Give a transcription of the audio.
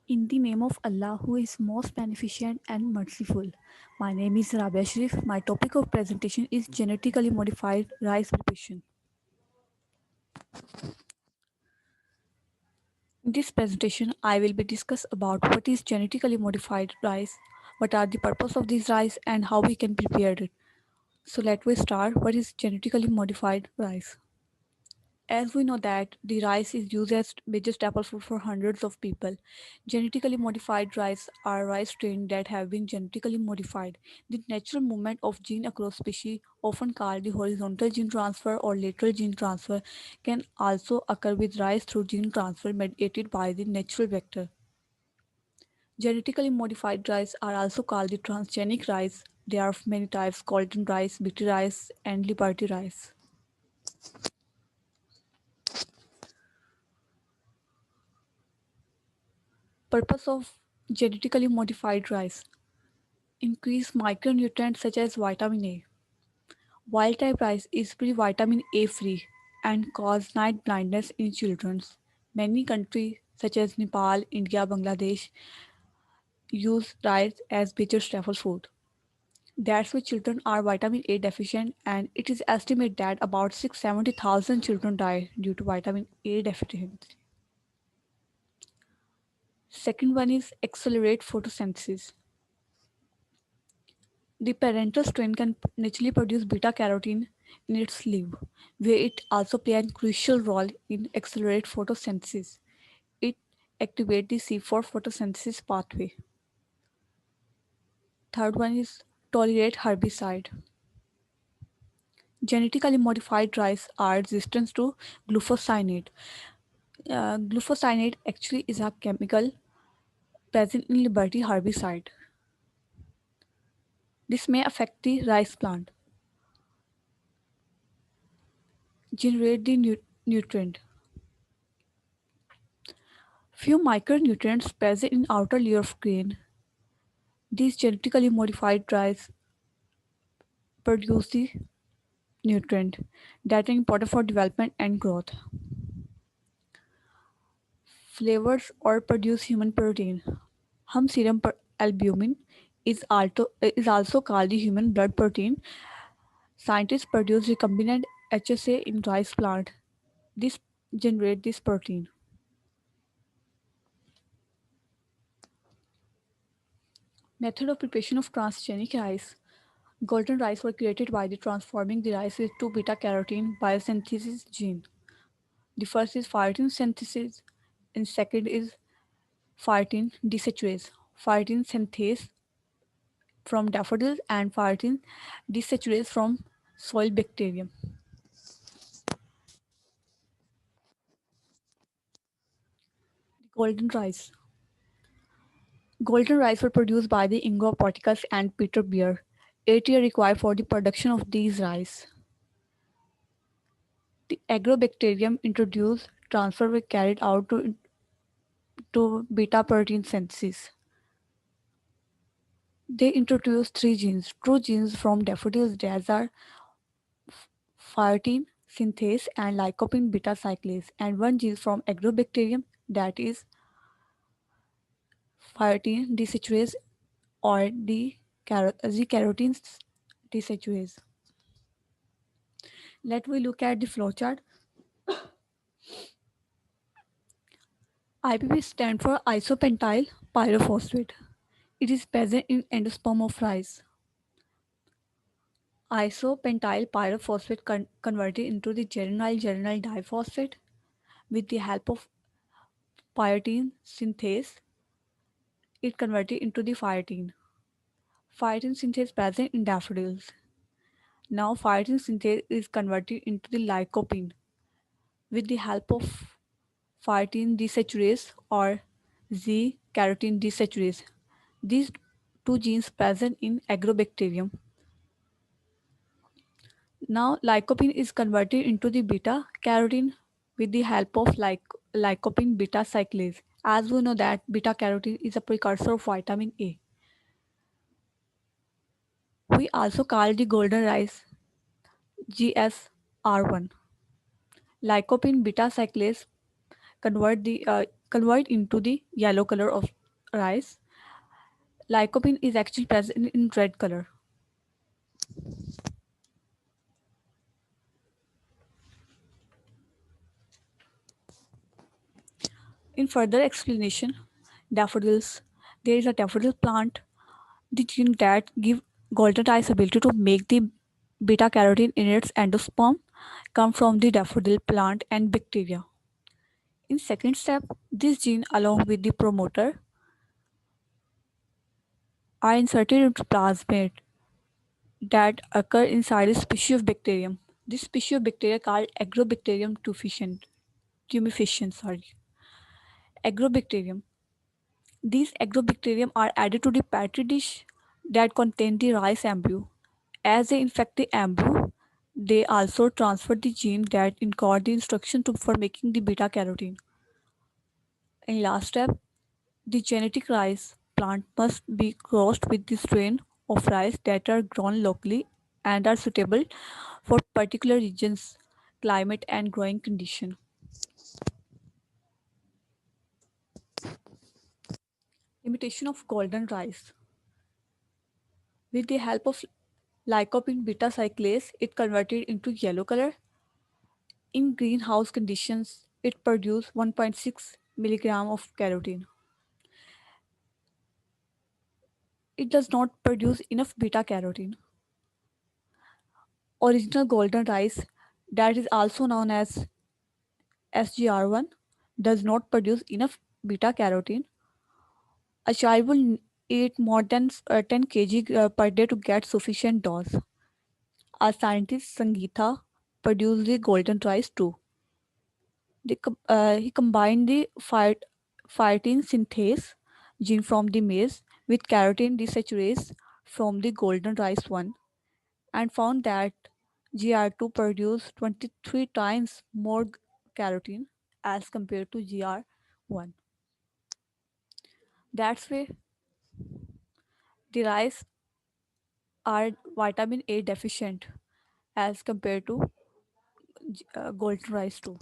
In the name of Allah, who is most beneficent and merciful. My name is Rabia Sharif. My topic of presentation is genetically modified rice preparation. In this presentation, I will be discuss about what is genetically modified rice, what are the purpose of this rice, and how we can prepare it. So let me start. What is genetically modified rice? As we know that the rice is used as major staple food for hundreds of people. Genetically modified rice are rice strains that have been genetically modified. The natural movement of gene across species, often called the horizontal gene transfer or lateral gene transfer, can also occur with rice through gene transfer mediated by the natural vector. Genetically modified rice are also called the transgenic rice. There are many types: golden rice, bitter rice, and liberty rice. Purpose of genetically modified rice: increase micronutrients such as vitamin A. Wild type rice is vitamin A free and cause night blindness in children. Many countries such as Nepal, India, Bangladesh use rice as major staple food. That's why children are vitamin A deficient, and it is estimated that about 670,000 children die due to vitamin A deficiency. Second one is accelerate photosynthesis. The parental strain can naturally produce beta carotene in its leaf, where it also plays a crucial role in accelerate photosynthesis. It activates the C4 photosynthesis pathway. Third one is tolerate herbicide. Genetically modified rice are resistant to glufosinate. Glufosinate actually is a chemical present in Liberty herbicide. This may affect the rice plant. Generate the nutrient. Few micronutrients present in outer layer of grain. These genetically modified rice produce the nutrient that are important for development and growth. Flavors or produce human protein. Hum serum albumin is also called the human blood protein. Scientists produce recombinant HSA in rice plant. This generate this protein. Method of preparation of transgenic rice. Golden rice were created by the transforming the rice with 2 beta carotene biosynthesis gene. The first is phytin synthesis and second is phytin desaturase. Phytin synthase from daffodils and phytin desaturase from soil bacterium. The golden rice. Golden rice were produced by the Ingo Porticus and Peter Beer. 8 years required for the production of these rice. The agrobacterium introduced transfer were carried out to beta protein synthesis. They introduced three genes, true genes from daffodils that are phytin synthase and lycopene beta cyclase, and one gene from agrobacterium that is phytin desaturase or the carotene desaturase. Let we look at the flowchart. IPP stands for isopentyl pyrophosphate. It is present in endosperm of rice. Isopentyl pyrophosphate converted into the geranyl diphosphate with the help of phytine synthase. It converted into the phytine. Phytine synthase present in daffodils. Now phytine synthase is converted into the lycopene with the help of phytine desaturase or Z-carotene desaturase. These two genes present in agrobacterium. Now lycopene is converted into the beta carotene with the help of lycopene beta cyclase. As we know that beta carotene is a precursor of vitamin A. We also call the golden rice GSR1. Lycopene beta cyclase convert into the yellow color of rice, lycopene is actually present in red color. In further explanation, daffodils, there is a daffodil plant, the gene that give golden rice ability to make the beta carotene in its endosperm come from the daffodil plant and bacteria. In second step, this gene along with the promoter are inserted into plasmid that occur inside a species of bacterium. This species of bacteria called Agrobacterium tumefaciens. Agrobacterium. These agrobacterium are added to the petri dish that contain the rice embryo. As they infect the embryo, they also transfer the gene that encode the instruction for making the beta carotene. In last step, the genetic rice plant must be crossed with the strain of rice that are grown locally and are suitable for particular regions, climate, and growing condition. Imitation of golden rice. With the help of lycopene beta cyclase, it converted into yellow color. In greenhouse conditions, it produced 1.6 milligram of carotene. It does not produce enough beta carotene. Original golden rice, that is also known as SGR1, does not produce enough beta carotene. A child will eat more than 10 kg per day to get sufficient dose. Our scientist Sangeeta produced the golden rice too. He combined the phytine synthase gene from the maize with carotene desaturase from the golden rice one and found that GR2 produced 23 times more carotene as compared to GR1. That's why the rice are vitamin A deficient as compared to golden rice too.